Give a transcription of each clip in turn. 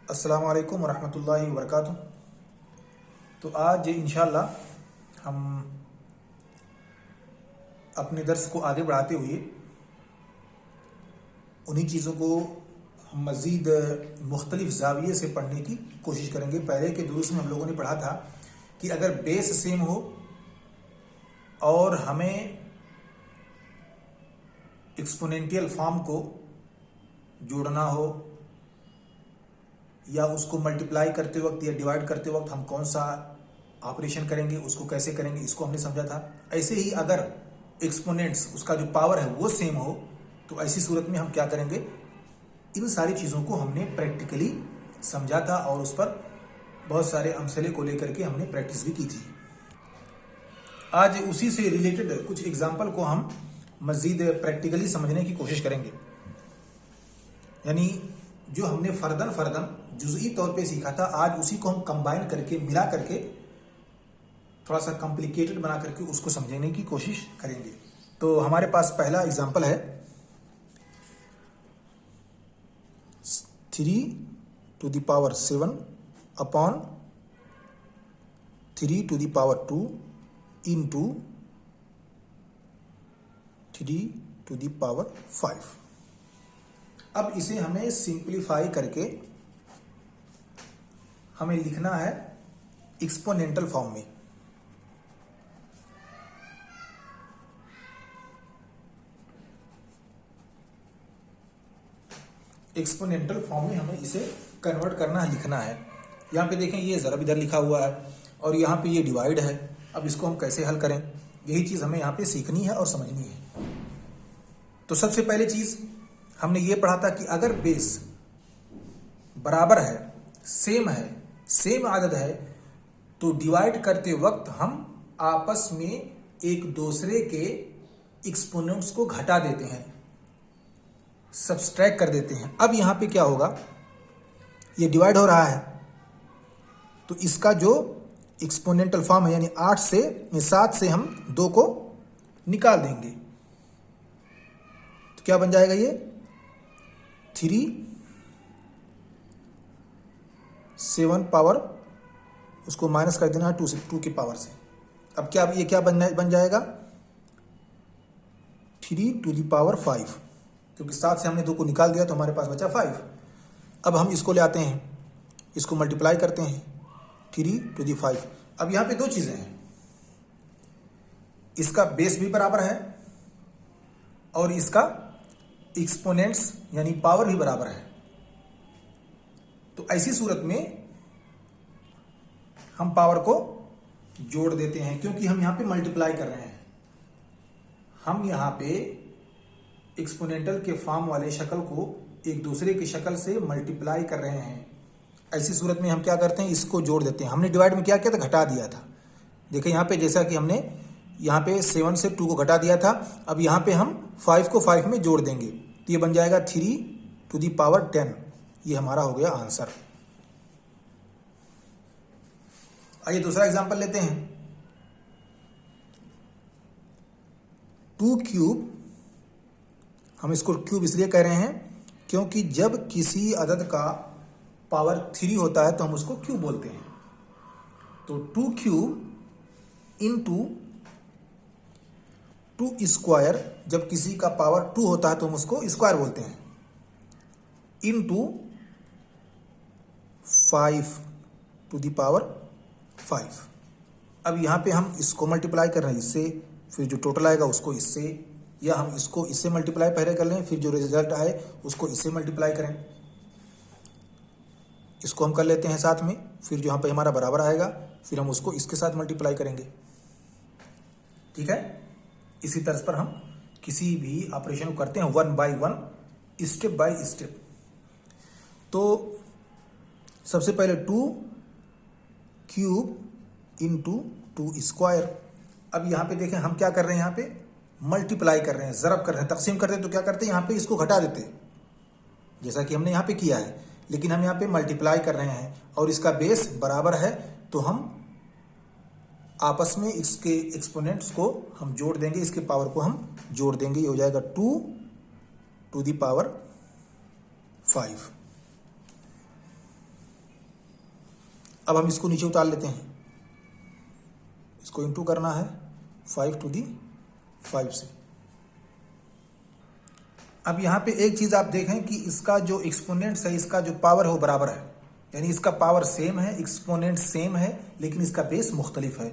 अस्सलामु अलैकुम वरहमतुल्लाहि वबरकातुह। तो आज इंशाअल्लाह हम अपने दर्स को आगे बढ़ाते हुए उन्हीं चीज़ों को हम मज़ीद मुख्तलिफ ज़ाविये से पढ़ने की कोशिश करेंगे। पहले के दुरूस में हम लोगों ने पढ़ा था कि अगर बेस सेम हो और हमें एक्सपोनेंशियल फॉर्म को जोड़ना हो या उसको मल्टीप्लाई करते वक्त या डिवाइड करते वक्त हम कौन सा ऑपरेशन करेंगे, उसको कैसे करेंगे, इसको हमने समझा था। ऐसे ही अगर एक्सपोनेंट्स उसका जो पावर है वो सेम हो तो ऐसी सूरत में हम क्या करेंगे, इन सारी चीज़ों को हमने प्रैक्टिकली समझा था और उस पर बहुत सारे अमसले को लेकर के हमने प्रैक्टिस भी की थी। आज उसी से रिलेटेड कुछ एग्जाम्पल को हम मज़ीद प्रैक्टिकली समझने की कोशिश करेंगे। यानी जो हमने फ़र्दन जुज़ई तौर पे सीखा था, आज उसी को हम कंबाइन करके मिला करके थोड़ा सा कॉम्प्लिकेटेड बना करके उसको समझने की कोशिश करेंगे। तो हमारे पास पहला एग्जाम्पल है 3⁻7 अपॉन 3⁻2 इंटू 3⁵। अब इसे हमें सिंप्लीफाई करके हमें लिखना है एक्सपोनेंटल फॉर्म में। एक्सपोनेंटल फॉर्म में हमें इसे कन्वर्ट करना है, लिखना है। यहाँ पे देखें, ये ज़रा इधर लिखा हुआ है और यहाँ पे ये डिवाइड है। अब इसको हम कैसे हल करें, यही चीज़ हमें यहाँ पे सीखनी है और समझनी है। तो सबसे पहले चीज़ हमने ये पढ़ा था कि अगर बेस बराबर है, सेम आदद है, तो डिवाइड करते वक्त हम आपस में एक दूसरे के एक्सपोनेंट्स को घटा देते हैं, सब्सट्रैक्ट कर देते हैं। अब यहां पे क्या होगा, ये डिवाइड हो रहा है तो इसका जो एक्सपोनेंटल फॉर्म है यानी 7 से हम 2 को निकाल देंगे तो क्या बन जाएगा, ये 3/7 पावर, उसको माइनस कर देना है 2 की पावर से। अब क्या ये क्या बन जाएगा 3⁵, क्योंकि 7 से हमने 2 को निकाल दिया तो हमारे पास बचा 5। अब हम इसको ले आते हैं, इसको मल्टीप्लाई करते हैं 3⁵। अब यहाँ पे 2 चीज़ें हैं, इसका बेस भी बराबर है और इसका एक्सपोनेंट्स यानी पावर भी बराबर है। तो ऐसी सूरत में हम पावर को जोड़ देते हैं, क्योंकि हम यहां पे मल्टीप्लाई कर रहे हैं। हम यहां पे एक्सपोनेंटल के फॉर्म वाले शक्ल को एक दूसरे की शक्ल से मल्टीप्लाई कर रहे हैं। ऐसी सूरत में हम क्या करते हैं, इसको जोड़ देते हैं। हमने डिवाइड में क्या किया था, घटा दिया था। देखिए यहां पे जैसा कि हमने यहाँ पे 7 से 2 को घटा दिया था, अब यहाँ पे हम 5 को 5 में जोड़ देंगे तो ये बन जाएगा 3⁻10। ये हमारा हो गया आंसर। आइए दूसरा एग्जांपल लेते हैं। 2³ हम इसको क्यूब इसलिए कह रहे हैं क्योंकि जब किसी अदद का पावर 3 होता है तो हम उसको क्यूब बोलते हैं। तो 2³ इंटू 2², जब किसी का पावर 2 होता है तो हम उसको स्क्वायर बोलते हैं, इंटू 5⁵। अब यहाँ पे हम इसको मल्टीप्लाई कर रहे हैं इससे, फिर जो टोटल आएगा उसको इससे, या हम इसको इससे मल्टीप्लाई पहले कर लें, फिर जो रिजल्ट आए उसको इससे मल्टीप्लाई करें। इसको हम कर लेते हैं साथ में, फिर जो यहाँ पे हमारा बराबर आएगा फिर हम उसको इसके साथ मल्टीप्लाई करेंगे। ठीक है, इसी तर्ज पर हम किसी भी ऑपरेशन को करते हैं 1 बाय 1, स्टेप बाय स्टेप। तो सबसे पहले 2³ इंटू 2²। अब यहाँ पे देखें हम क्या कर रहे हैं, यहाँ पे मल्टीप्लाई कर रहे हैं, ज़रब कर रहे हैं, तकसीम करते हैं तो क्या करते हैं, यहाँ पे इसको घटा देते हैं जैसा कि हमने यहाँ पे किया है, लेकिन हम यहाँ पे मल्टीप्लाई कर रहे हैं और इसका बेस बराबर है तो हम आपस में इसके एक्सपोनेंट्स को हम जोड़ देंगे, इसके पावर को हम जोड़ देंगे। ये हो जाएगा 2⁵। अब हम इसको नीचे उतार लेते हैं, इसको इंटू करना है 5 टू दी 5 से। अब यहाँ पे एक चीज आप देखें कि इसका जो एक्सपोनेंट्स है, इसका जो पावर है वो बराबर है, यानी इसका पावर सेम है, एक्सपोनेंट सेम है, लेकिन इसका बेस मुख्तलिफ है।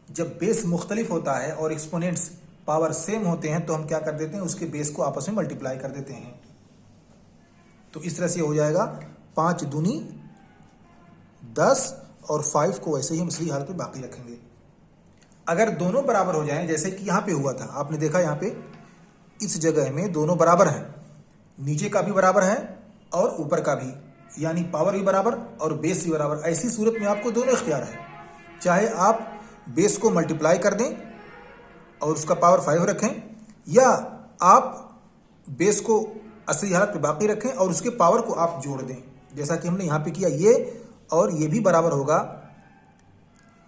जब बेस मुख्तलिफ होता है और एक्सपोनेंट्स पावर सेम होते हैं तो हम क्या कर देते हैं, उसके बेस को आपस में मल्टीप्लाई कर देते हैं। तो इस तरह से हो जाएगा 5 दूनी 10 और 5 को वैसे ही हम इसी हालत पे बाकी रखेंगे। अगर दोनों बराबर हो जाएं, जैसे कि यहाँ पे हुआ था, आपने देखा यहाँ पे इस जगह में दोनों बराबर हैं, नीचे का भी बराबर है और ऊपर का भी, यानी पावर भी बराबर और बेस भी बराबर। ऐसी सूरत में आपको दोनों इख्तियार है, चाहे आप बेस को मल्टीप्लाई कर दें और उसका पावर 5 रखें, या आप बेस को असली हालत पे बाकी रखें और उसके पावर को आप जोड़ दें, जैसा कि हमने यहाँ पे किया। ये और ये भी बराबर होगा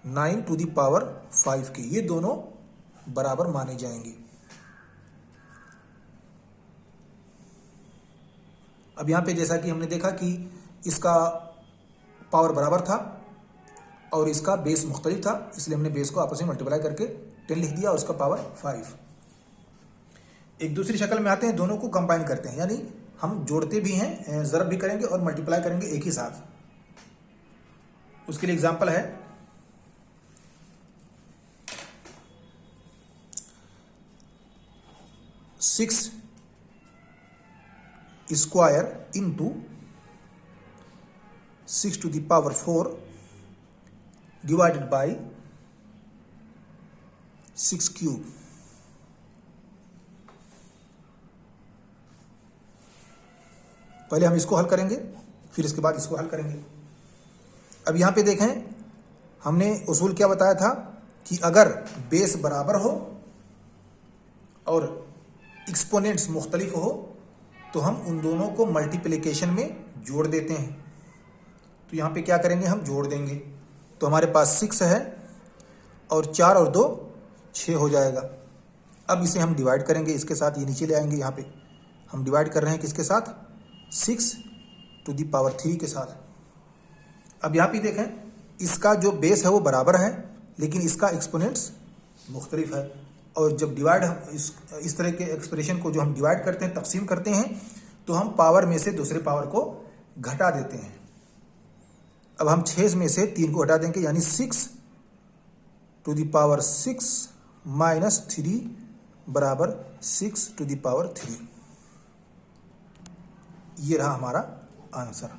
9 टू दी पावर 5 के, ये दोनों बराबर माने जाएंगे। अब यहाँ पे जैसा कि हमने देखा कि इसका पावर बराबर था और इसका बेस मुख्तलिफ था, इसलिए हमने बेस को आपस में मल्टीप्लाई करके 10 लिख दिया और उसका पावर 5। एक दूसरी शक्ल में आते हैं, दोनों को कंबाइन करते हैं, यानी हम जोड़ते भी हैं, ज़रब भी करेंगे और मल्टीप्लाई करेंगे एक ही साथ। उसके लिए एग्जांपल है 6 square into 6 to the power 4 divided by 6 cube. पहले हम इसको हल करेंगे, फिर इसके बाद इसको हल करेंगे। अब यहां पे देखें, हमने उसूल क्या बताया था कि अगर बेस बराबर हो और एक्सपोनेंट्स मुख्तलिफ हो तो हम उन दोनों को मल्टीप्लिकेशन में जोड़ देते हैं। तो यहाँ पे क्या करेंगे, हम जोड़ देंगे। तो हमारे पास 6 है और 4 और 2 6 हो जाएगा। अब इसे हम डिवाइड करेंगे इसके साथ, ये नीचे ले आएंगे। यहाँ पे हम डिवाइड कर रहे हैं किसके साथ, 6 टू दी पावर 3 के साथ। अब यहाँ पे देखें, इसका जो बेस है वो बराबर है, लेकिन इसका एक्सपोनेंट्स मुख्तलिफ है। और जब डिवाइड इस तरह के एक्सप्रेशन को जो हम डिवाइड करते हैं, तकसीम करते हैं, तो हम पावर में से दूसरे पावर को घटा देते हैं। अब हम 6 में से 3 को हटा देंगे, यानी 6 टू दी पावर 6 माइनस 3 बराबर 6 टू दी पावर 3। ये रहा हमारा आंसर।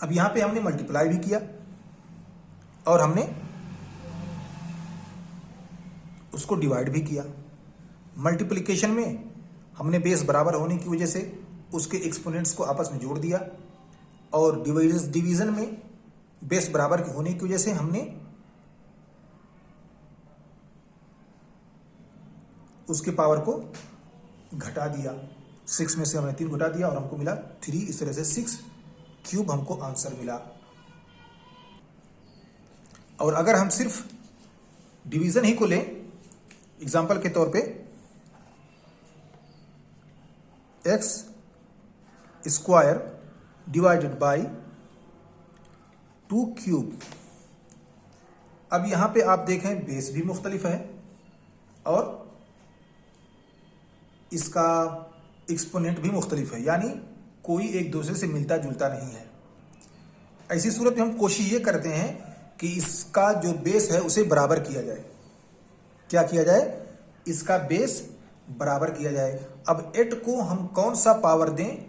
अब यहां पे हमने मल्टीप्लाई भी किया और हमने उसको डिवाइड भी किया। मल्टीप्लिकेशन में हमने बेस बराबर होने की वजह से उसके एक्सपोनेंट्स को आपस में जोड़ दिया, और डिवीजन में बेस बराबर होने की वजह से हमने उसके पावर को घटा दिया। 6 में से हमने 3 घटा दिया और हमको मिला 3। इस तरह से 6 क्यूब हमको आंसर मिला। और अगर हम सिर्फ डिवीजन ही को लें, एग्जाम्पल के तौर पे x square divided by 2 cube. अब यहां पे आप देखें, बेस भी मुख्तलिफ है और इसका एक्सपोनेंट भी मुख्तलिफ है, यानी कोई एक दूसरे से मिलता जुलता नहीं है। ऐसी सूरत में हम कोशिश ये करते हैं कि इसका जो बेस है उसे बराबर किया जाए। क्या किया जाए, इसका बेस बराबर किया जाए। अब 8 को हम कौन सा पावर दें,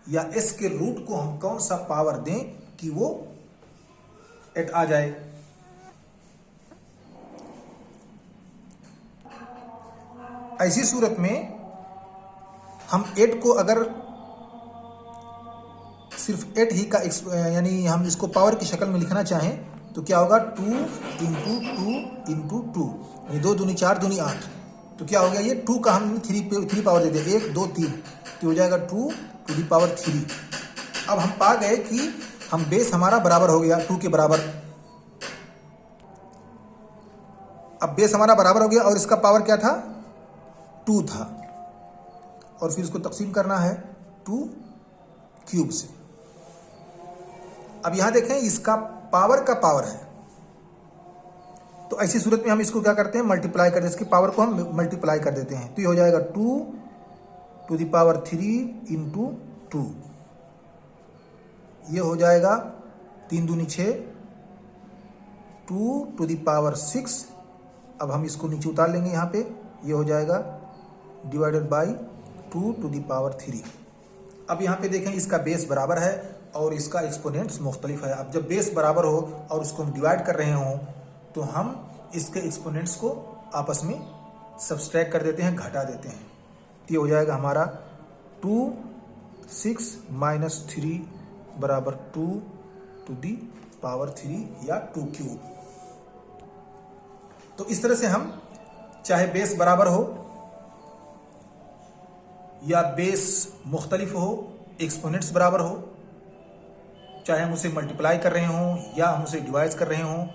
या s के रूट को हम कौन सा पावर दें कि वो 8 आ जाए। ऐसी सूरत में हम 8 को अगर सिर्फ 8 ही का यानी हम इसको पावर की शक्ल में लिखना चाहें तो क्या होगा, 2 इंटू 2 इंटू 2, यानी 2 दूनी 4 दूनी 8। तो क्या हो गया, ये 2 का हम 3 पावर दे दें, 1 2 3, तो हो जाएगा 2 टू दी पावर 3। अब हम पा गए कि हम बेस हमारा बराबर हो गया 2 के बराबर। अब बेस हमारा बराबर हो गया और इसका पावर क्या था, 2 था, और फिर इसको तकसीम करना है 2 क्यूब से। अब यहां देखें इसका पावर का पावर है, तो ऐसी सूरत में हम इसको क्या करते हैं, मल्टीप्लाई कर देते हैं, इसकी पावर को हम मल्टीप्लाई कर देते हैं। तो ये हो जाएगा 2 टू द पावर 3 इंटू 2, ये हो जाएगा 3 दूनी 6, 2 टू द पावर 6। अब हम इसको नीचे उतार लेंगे यहाँ पे, ये हो जाएगा divided by 2 to the power 3। अब यहाँ पे देखें इसका बेस बराबर है और इसका एक्सपोनेंट्स मुख्तलिफ है। अब जब बेस बराबर हो और उसको हम डिवाइड कर रहे हों तो हम इसके एक्सपोनेंट्स को आपस में सब्सट्रैक्ट कर देते हैं, घटा देते हैं। तो ये हो जाएगा हमारा 2 6 माइनस 3 बराबर 2 टू दी पावर 3 या 2 क्यूब। तो इस तरह से हम चाहे बेस बराबर हो या बेस मुख्तलिफ हो, एक्सपोनेंट्स बराबर हो, चाहे हम उसे मल्टीप्लाई कर रहे हों या हम उसे डिवाइड कर रहे हों,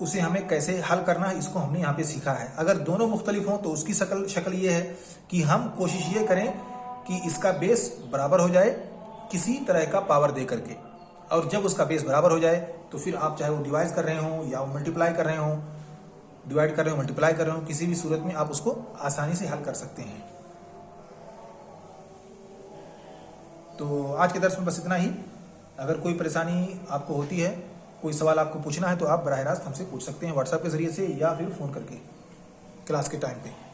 उसे हमें कैसे हल करना है इसको हमने यहाँ पे सीखा है। अगर दोनों मुख्तलिफ हों तो उसकी शक्ल ये है कि हम कोशिश ये करें कि इसका बेस बराबर हो जाए किसी तरह का पावर दे करके, और जब उसका बेस बराबर हो जाए तो फिर आप चाहे वो डिवाइड कर रहे हों या वो मल्टीप्लाई कर रहे हों, डिवाइड कर रहे हो मल्टीप्लाई कर रहे हो, किसी भी सूरत में आप उसको आसानी से हल कर सकते हैं। तो आज के दर्स में बस इतना ही। अगर कोई परेशानी आपको होती है, कोई सवाल आपको पूछना है तो आप बराह रास्त हमसे पूछ सकते हैं व्हाट्सएप के जरिए से या फिर फ़ोन करके क्लास के टाइम पे।